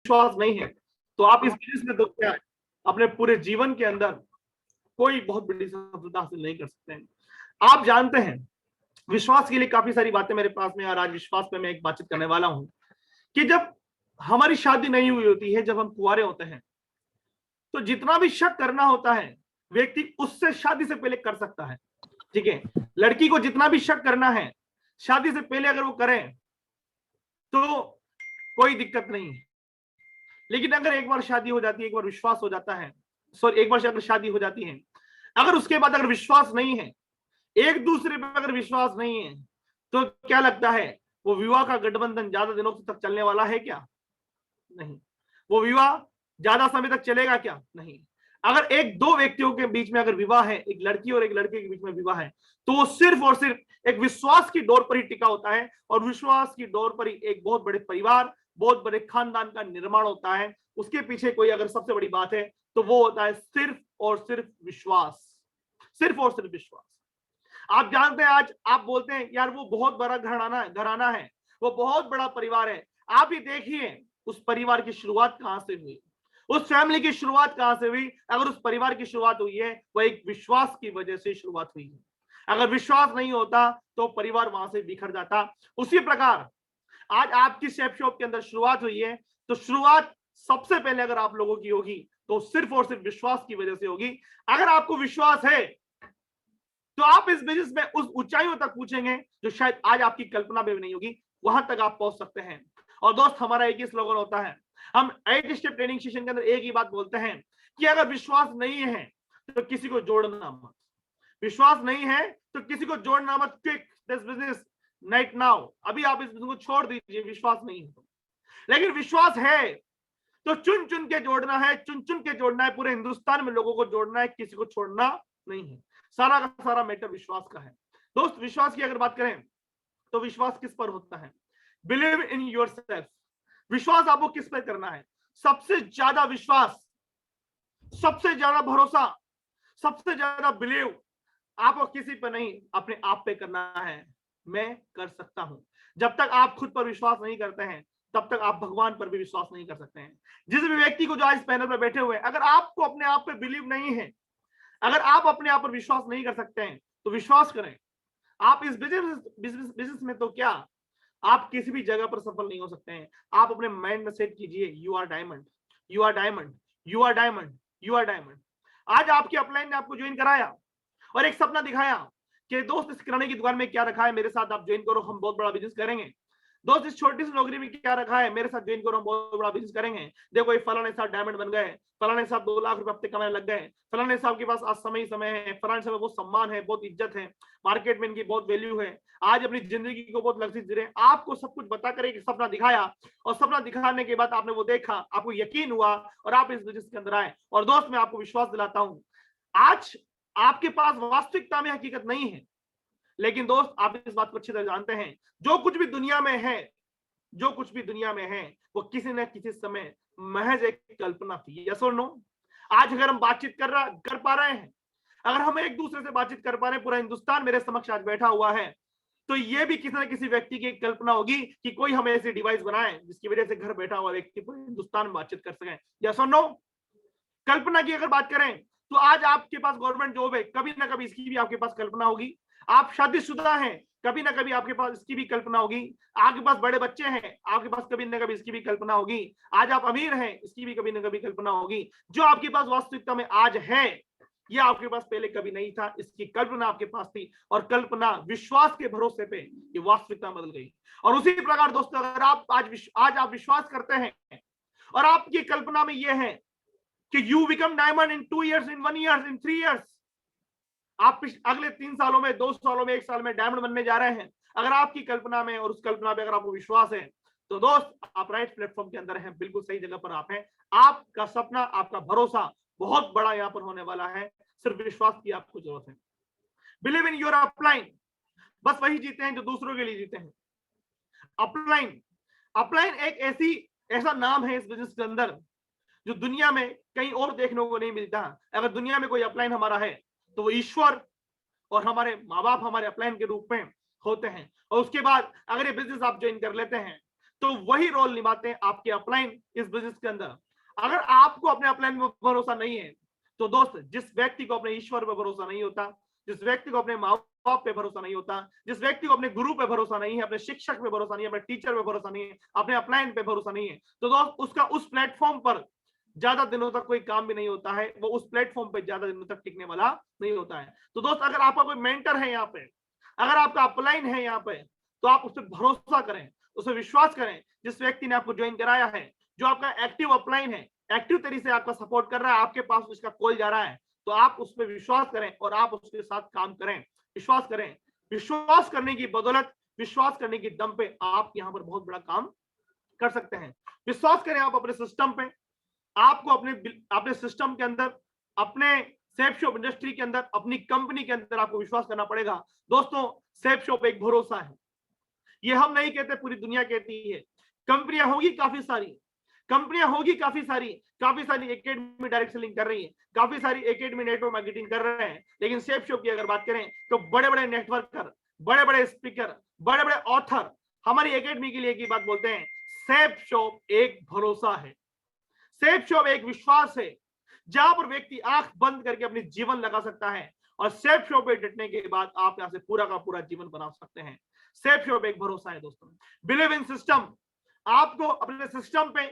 विश्वास नहीं है तो आप इस बिजनेस में तो क्या है, अपने पूरे जीवन के अंदर कोई बहुत बड़ी सफलता हासिल नहीं कर सकते हैं। आप जानते हैं विश्वास के लिए काफी सारी बातें मेरे पास में, और आज विश्वास पे मैं एक बातचीत करने वाला हूं कि जब हमारी शादी नहीं हुई होती है, जब हम कुंवारे होते हैं, तो जितना भी शक करना होता है व्यक्ति उससे शादी से पहले कर सकता है। ठीक है, लड़की को जितना भी शक करना है शादी से पहले अगर वो करें तो कोई दिक्कत नहीं है। लेकिन अगर एक बार शादी हो जाती है, एक बार विश्वास हो जाता है, सॉरी एक बार अगर शादी हो जाती है, अगर उसके बाद अगर विश्वास नहीं है, एक दूसरे पर अगर विश्वास नहीं है, तो क्या लगता है वो विवाह का गठबंधन ज्यादा दिनों तक चलने वाला है क्या? नहीं। वो विवाह ज्यादा समय तक चलेगा क्या? नहीं। अगर एक दो व्यक्तियों के बीच में अगर विवाह है, एक लड़की और एक लड़के के बीच में विवाह है, तो वो सिर्फ और सिर्फ एक विश्वास की डोर पर ही टिका होता है, और विश्वास की डोर पर ही एक बहुत बड़े परिवार, बहुत बड़े खानदान का निर्माण होता है। उसके पीछे कोई अगर सबसे बड़ी बात है तो वो होता है सिर्फ और सिर्फ विश्वास, सिर्फ और सिर्फ विश्वास। आप जानते हैं, आज आप बोलते हैं यार वो बहुत बड़ा घराना है, वो बहुत बड़ा परिवार है। आप ही देखिए उस परिवार की शुरुआत कहां से हुई, उस फैमिली की शुरुआत कहां से हुई। अगर उस परिवार की शुरुआत हुई है वह एक विश्वास की वजह से शुरुआत हुई है। अगर विश्वास नहीं होता तो परिवार वहां से बिखर जाता। उसी प्रकार आज आपकी शेफ शॉप के अंदर शुरुआत हुई है, तो शुरुआत सबसे पहले अगर आप लोगों की होगी तो सिर्फ और सिर्फ विश्वास की वजह से होगी। अगर आपको विश्वास है तो आप इस बिजनेस में उस ऊंचाइयों तक पूछेंगे जो शायद आज आपकी कल्पना में भी नहीं होगी, वहां तक आप पहुंच सकते हैं। और दोस्त, हमारा एक ही स्लोगन होता है, हम 8 स्टेप ट्रेनिंग सेशन के अंदर एक ही बात बोलते हैं कि अगर विश्वास नहीं है तो किसी को जोड़ना मत, विश्वास नहीं है तो किसी को जोड़ना मत। Quick this business night now, अभी आप इस बिजनेस को छोड़ दीजिए, विश्वास नहीं है तो। लेकिन विश्वास है तो चुन चुन के जोड़ना है, चुन चुन के जोड़ना है, पूरे हिंदुस्तान में लोगों को जोड़ना है, किसी को छोड़ना नहीं है। सारा का सारा मैटर विश्वास का है। दोस्त, विश्वास की अगर बात करें तो विश्वास किस पर होता है? Believe in your self. विश्वास आपको किस पर करना है? सबसे ज्यादा विश्वास, सबसे ज्यादा भरोसा, सबसे ज्यादा बिलीव आपको किसी पर नहीं, अपने आप पे करना है। मैं कर सकता हूं। जब तक आप खुद पर विश्वास नहीं करते हैं तब तक आप भगवान पर भी विश्वास नहीं कर सकते हैं। जिस भी व्यक्ति को जो आज पैनल पर बैठे हुए हैं, अगर आपको अपने आप पे बिलीव नहीं है, अगर आप अपने आप पर विश्वास नहीं कर सकते हैं, तो विश्वास करें। आप इस बिजनेस में तो क्या, आप किसी भी जगह पर सफल नहीं हो सकते हैं। आप अपने माइंड में सेट कीजिए, you are diamond, you are diamond, you are diamond, you are diamond. आज आपके अपलाइन ने आपको ज्वाइन कराया और एक सपना दिखाया कि दोस्त इस किराने की दुकान में क्या रखा है, मेरे साथ आप ज्वाइन करो, हम बहुत बड़ा बिजनेस करेंगे। दोस्त इस छोटी सी नौकरी में क्या रखा है, मेरे साथ ज्वाइन करो, हम बहुत बड़ा बिजनेस करेंगे। देखो ये फलाने साहब डायमंड बन गए, फलाने साहब 2 लाख रुपए हफ्ते कमाने लग गए, फलाने साहब के पास आज समय ही समय है, फलाने साहब बहुत सम्मान है, बहुत इज्जत है, मार्केट में इनकी बहुत वैल्यू है, आज अपनी जिंदगी को बहुत लग्जरी जी रहे हैं। आपको सब कुछ बता कर एक सपना दिखाया, और सपना दिखाने के बाद आपने वो देखा, आपको यकीन हुआ और आप इस बिजनेस के अंदर आए। और दोस्त, मैं आपको विश्वास दिलाता हूं, आज आपके पास वास्तविकता में हकीकत नहीं है, लेकिन दोस्त आप इस बात को अच्छी तरह जानते हैं, जो कुछ भी दुनिया में है, जो कुछ भी दुनिया में है, वो किसी न किसी समय महज एक कल्पना थी। यस और नो? आज अगर हम बातचीत कर पा रहे हैं, अगर हम एक दूसरे से बातचीत कर पा रहे हैं, पूरा हिंदुस्तान मेरे समक्ष आज बैठा हुआ है, तो ये भी किसी न किसी व्यक्ति की कल्पना होगी कि कोई हमें ऐसी डिवाइस बनाए जिसकी वजह से घर बैठा हुआ व्यक्ति पूरे हिंदुस्तान में बातचीत कर सके। यस और नो? कल्पना की अगर बात करें तो आज आपके पास गवर्नमेंट जॉब है, कभी ना कभी इसकी भी आपके पास कल्पना होगी। आप शादीशुदा हैं, कभी ना कभी आपके पास इसकी भी कल्पना होगी। आपके पास बड़े बच्चे हैं, आपके पास कभी ना कभी इसकी भी कल्पना होगी। आज आप अमीर हैं, इसकी भी कभी ना कभी कल्पना होगी। जो आपके पास वास्तविकता में आज है, ये आपके पास पहले कभी नहीं था, इसकी कल्पना आपके पास थी, और कल्पना विश्वास के भरोसे पे ये वास्तविकता बदल गई। और उसी प्रकार दोस्तों, अगर आप आज आप विश्वास करते हैं और आपकी कल्पना में ये है कि you become diamond in 2 years, in 1 year, in 3 years, आप अगले 3 सालों में, 2 सालों में, 1 साल में डायमंड बनने जा रहे हैं। अगर आपकी कल्पना में और उस कल्पना पे अगर आपको विश्वास है, तो दोस्त आप राइट प्लेटफॉर्म के अंदर हैं, बिल्कुल सही जगह पर आप हैं। आपका सपना, आपका भरोसा बहुत बड़ा यहाँ पर होने वाला है। सिर्फ विश्वास की आपको जरूरत है। Believe in your upline. बस वही जीते हैं जो दूसरों के लिए जीते हैं। अपलाइन, अपलाइन एक ऐसा नाम है इस बिजनेस के अंदर जो दुनिया में कहीं और देखने को नहीं मिलता। अगर दुनिया में कोई अपलाइन हमारा है तो वो ईश्वर और हमारे माँ बाप हमारे अपलाइन के रूप में होते हैं। और उसके बाद अगर ये बिजनेस आप ज्वाइन कर लेते हैं तो वही रोल निभाते हैं आपके अपलाइन इस बिजनेस के अंदर। अगर आपको अपने अपलाइन में भरोसा नहीं है तो दोस्त, जिस व्यक्ति को अपने ईश्वर पर भरोसा नहीं होता, जिस व्यक्ति को अपने माँ बाप पे भरोसा नहीं होता, जिस व्यक्ति को अपने गुरु पे भरोसा नहीं है, अपने शिक्षक पे भरोसा नहीं है, अपने टीचर पे भरोसा नहीं है, अपने अपलाइन पे भरोसा नहीं है, तो दोस्त उसका उस प्लेटफॉर्म पर ज्यादा दिनों तक कोई काम भी नहीं होता है, वो उस प्लेटफॉर्म पे ज्यादा दिनों तक टिकने वाला नहीं होता है। तो दोस्त, अगर आपका कोई मेंटर है यहाँ पे, अगर आपका अपलाइन है यहाँ पे, तो आप उस पर भरोसा करें, उस पर विश्वास करें। जिस व्यक्ति ने आपको ज्वाइन कराया है, जो आपका एक्टिव अपलाइन है, एक्टिव तरीके से आपका सपोर्ट कर रहा है, आपके पास उसका कॉल जा रहा है, तो आप उस पर विश्वास करें और आप उसके साथ काम करें। विश्वास करें। विश्वास करने की बदौलत, विश्वास करने की दम पे आप यहाँ पर बहुत बड़ा काम कर सकते हैं। विश्वास करें आप अपने सिस्टम पे, आपको अपने सिस्टम के अंदर, अपने सेफ शॉप इंडस्ट्री के अंदर, अपनी कंपनी के अंदर आपको विश्वास करना पड़ेगा। दोस्तों, सेफ शॉप एक भरोसा है, ये हम नहीं कहते, पूरी दुनिया कहती है। कंपनियां होगी काफी सारी, कंपनियां होगी काफी सारी एकेडमी डायरेक्ट सेलिंग कर रही है, काफी सारी एकेडमी नेटवर्क मार्केटिंग कर रहे हैं, लेकिन सेफ शॉप की अगर बात करें तो बड़े बड़े नेटवर्कर, बड़े बड़े स्पीकर, बड़े बड़े ऑथर हमारी एकेडमी के लिए एक ही बात बोलते हैं, सेफ शॉप एक भरोसा है, सेफ शॉप एक विश्वास है, जहां पर व्यक्ति आंख बंद करके अपनी जीवन लगा सकता है और सेफ शॉप पे डटने के बाद आप यहां से पूरा का पूरा जीवन बना सकते हैं। सेफ शॉप एक भरोसा है दोस्तों। Believe in system. आपको अपने सिस्टम पे,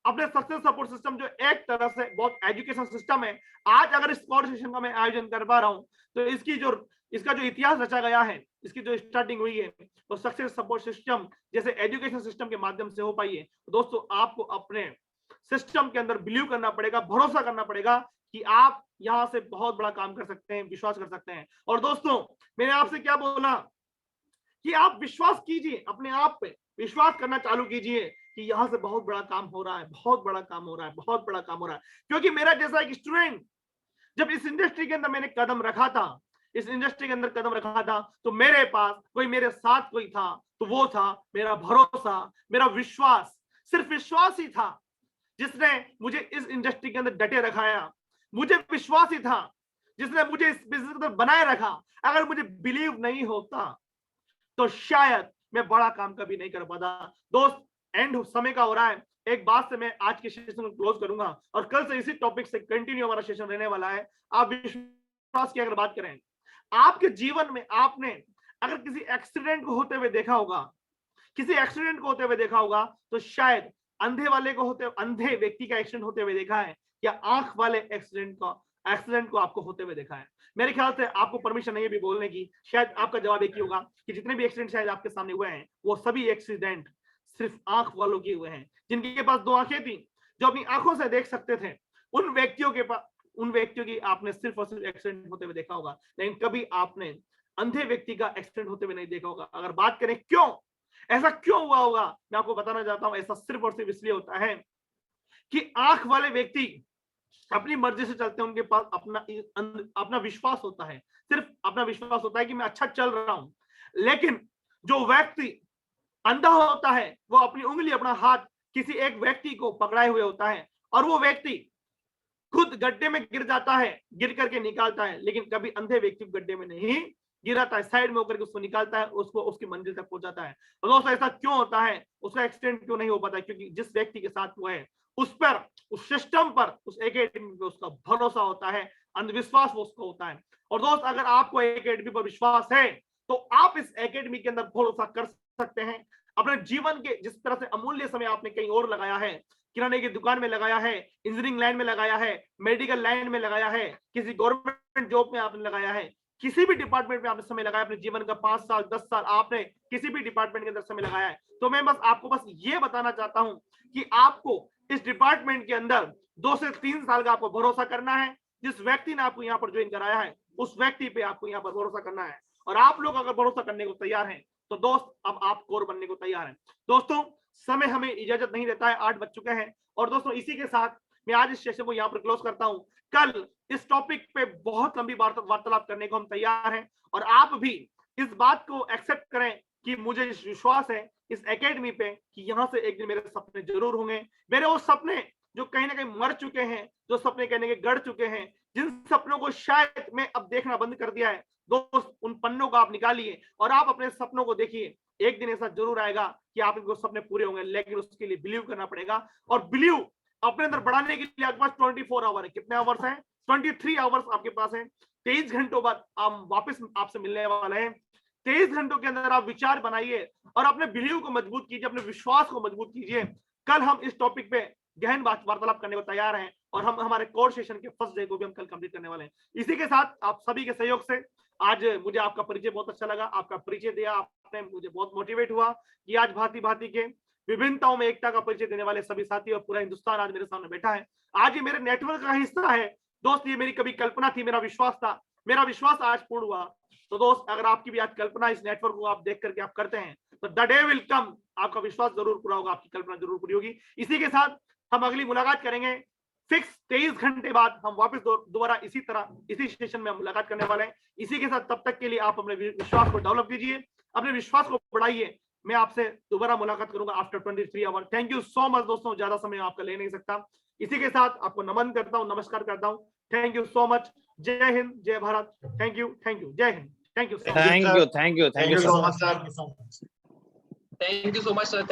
अपने सक्सेस सपोर्ट सिस्टम, जो एक तरह से बहुत एजुकेशन सिस्टम है, आज अगर इस सेशन का मैं आयोजन कर पा रहा हूं तो इसका जो इतिहास रचा गया है, इसकी जो स्टार्टिंग हुई है, वो सक्सेस सपोर्ट सिस्टम जैसे एजुकेशन सिस्टम के माध्यम से हो पाई है। तो दोस्तों, आपको अपने सिस्टम के अंदर बिलीव करना पड़ेगा, भरोसा करना पड़ेगा कि आप यहां से बहुत बड़ा काम कर सकते हैं, विश्वास कर सकते हैं। और दोस्तों, मैंने आपसे क्या बोला कि आप विश्वास कीजिए, अपने आप पे विश्वास करना चालू कीजिए कि यहां से बहुत बड़ा काम हो रहा है, बहुत बड़ा काम हो रहा है, बहुत बड़ा काम हो रहा है। क्योंकि मेरा जैसा एक स्टूडेंट जब इस इंडस्ट्री के अंदर मैंने कदम रखा था, इस इंडस्ट्री के अंदर कदम रखा था, तो मेरे पास कोई, मेरे साथ कोई था, तो वो था मेरा भरोसा, मेरा विश्वास। सिर्फ विश्वास ही था जिसने मुझे इस इंडस्ट्री के अंदर डटे रखाया। मुझे विश्वास ही था जिसने मुझे इस बिजनेस के अंदर बनाए रखा। अगर मुझे बिलीव नहीं होता तो शायद मैं बड़ा काम कभी नहीं कर पाता। दोस्त, एंड समय का हो रहा है। एक बात से मैं आज के सेशन को क्लोज करूंगा और कल से इसी टॉपिक से कंटिन्यू हमारा सेशन रहने वाला है। आप विश्वास की अगर बात करें, आपके जीवन में आपने अगर किसी एक्सीडेंट को होते हुए देखा होगा, किसी एक्सीडेंट को होते हुए देखा होगा, तो शायद अंधे व्यक्ति का एक्सीडेंट होते हुए देखा है, या आंख वाले एक्सीडेंट को आपको होते हुए देखा है। मेरे ख्याल से आपको परमिशन नहीं है भी बोलने की। शायद आपका जवाब एक ही होगा कि जितने भी एक्सीडेंट शायद आपके सामने हुए हैं, वो सभी एक्सीडेंट सिर्फ आंख वालों के हुए हैं। जिनके पास दो आंखें थी, जो अपनी आंखों से देख सकते थे, उन व्यक्तियों की आपने सिर्फ और सिर्फ एक्सीडेंट होते हुए देखा होगा, लेकिन कभी आपने अंधे व्यक्ति का एक्सीडेंट होते हुए नहीं देखा होगा। अगर बात करें क्यों, ऐसा क्यों हुआ होगा, मैं आपको बताना चाहता हूं। ऐसा सिर्फ और सिर्फ इसलिए होता है कि आंख वाले व्यक्ति अपनी मर्जी से चलते हैं, उनके पास अपना विश्वास होता है, सिर्फ अपना विश्वास होता है कि मैं अच्छा चल रहा हूं। लेकिन जो व्यक्ति अंधा होता है, वो अपनी उंगली, अपना हाथ किसी एक व्यक्ति को पकड़ाए हुए होता है, और वो व्यक्ति खुद गड्ढे में गिर जाता है, गिर करके निकालता है, लेकिन कभी अंधे व्यक्ति गड्ढे में नहीं गिराता है, साइड में होकर के उसको निकालता है, उसको उसकी मंजिल तक पहुंचाता है। और दोस्तों, ऐसा क्यों होता है, उसका एक्सीडेंट क्यों नहीं हो पाता है? क्योंकि जिस व्यक्ति के साथ हुआ है, उस पर, उस सिस्टम पर, उस एकेडमी पर उसका भरोसा होता है, अंधविश्वास वो उसका होता है। और दोस्त, अगर आपको एकेडमी पर विश्वास है तो आप इस एकेडमी के अंदर भरोसा कर सकते हैं। अपने जीवन के जिस तरह से अमूल्य समय आपने कहीं और लगाया है, किराने की दुकान में लगाया है, इंजीनियरिंग लाइन में लगाया है, मेडिकल लाइन में लगाया है, किसी गवर्नमेंट जॉब में आपने लगाया है, किसी भी डिपार्टमेंट में आपने समय लगाया, अपने जीवन का 5 साल 10 साल आपने किसी भी डिपार्टमेंट के अंदर समय लगाया है, तो मैं आपको बस ये बताना चाहता हूं कि आपको इस डिपार्टमेंट के अंदर 2 से 3 साल का आपको भरोसा करना है। जिस व्यक्ति ने आपको यहाँ पर ज्वाइन कराया है, उस व्यक्ति पे आपको यहाँ पर भरोसा करना है। और आप लोग अगर भरोसा करने को तैयार हैं, तो दोस्त, अब आप कोर बनने को तैयार हैं। दोस्तों, समय हमें इजाजत नहीं देता है, 8 बज चुके हैं। और दोस्तों, इसी के साथ मैं आज इस सेशन को यहाँ पर क्लोज करता हूँ। कल इस टॉपिक पे बहुत लंबी वार्तालाप करने को हम तैयार हैं, और आप भी इस बात को एक्सेप्ट करें कि मुझे विश्वास है इस एकेडमी पे कि यहाँ से एक दिन मेरे सपने जरूर होंगे। मेरे वो सपने जो कहीं ना कहीं मर चुके हैं, जो सपने कहने के गड़ चुके हैं, जिन सपनों को शायद मैं अब देखना बंद कर दिया है, दोस्त, उन पन्नों को आप निकालिए और आप अपने सपनों को देखिए। एक दिन ऐसा जरूर आएगा कि आप इनको सपने पूरे होंगे, लेकिन उसके लिए बिलीव करना पड़ेगा। और बिलीव अपने अंदर बढ़ाने के लिए आपके पास 24 आवर है। कितने आवर्स हैं? 23 आवर्स आपके पास है। 23 घंटों बाद हम वापस आपसे मिलने वाले हैं। 23 घंटों के अंदर आप विचार बनाइए और अपने बिलीव को मजबूत कीजिए, अपने विश्वास को मजबूत कीजिए। कल हम इस टॉपिक पे गहन वार्तालाप करने को तैयार हैं और हम हमारे कोर्स सेशन के फर्स्ट डे को भी हम कल कंप्लीट करने वाले हैं। इसी के साथ आप सभी के सहयोग से आज मुझे आपका परिचय बहुत अच्छा लगा, आपका परिचय दिया आपने, मुझे बहुत मोटिवेट हुआ कि आज भांति भांति के विभिन्नताओं में एकता का परिचय देने वाले सभी साथी और पूरा हिंदुस्तान आज मेरे सामने बैठा है। आज ये मेरे नेटवर्क का हिस्सा है दोस्त। ये मेरी कभी कल्पना थी, मेरा विश्वास था, मेरा विश्वास आज पूर्ण हुआ। तो दोस्त, अगर आपकी भी आज कल्पना इस नेटवर्क को आप देख करके आप करते हैं तो द डे विल कम, आपका विश्वास जरूर पूरा होगा, आपकी कल्पना जरूर पूरी होगी। इसी के साथ हम अगली मुलाकात करेंगे फिक्स 23 घंटे बाद। हम वापस दोबारा इसी तरह इसी सेशन में हम मुलाकात करने वाले हैं। इसी के साथ तब तक के लिए आप अपने विश्वास को डेवलप कीजिए, अपने विश्वास को बढ़ाइए। मैं आपसे दोबारा मुलाकात करूंगा after 23 hour. Thank you so much दोस्तों, ज्यादा समय आपका ले नहीं सकता। इसी के साथ आपको नमन करता हूं, नमस्कार करता हूं। Thank you so much. जय हिंद, जय भारत। थैंक यू, जय Hind. Thank you thank you so much sir. Thank you so much sir.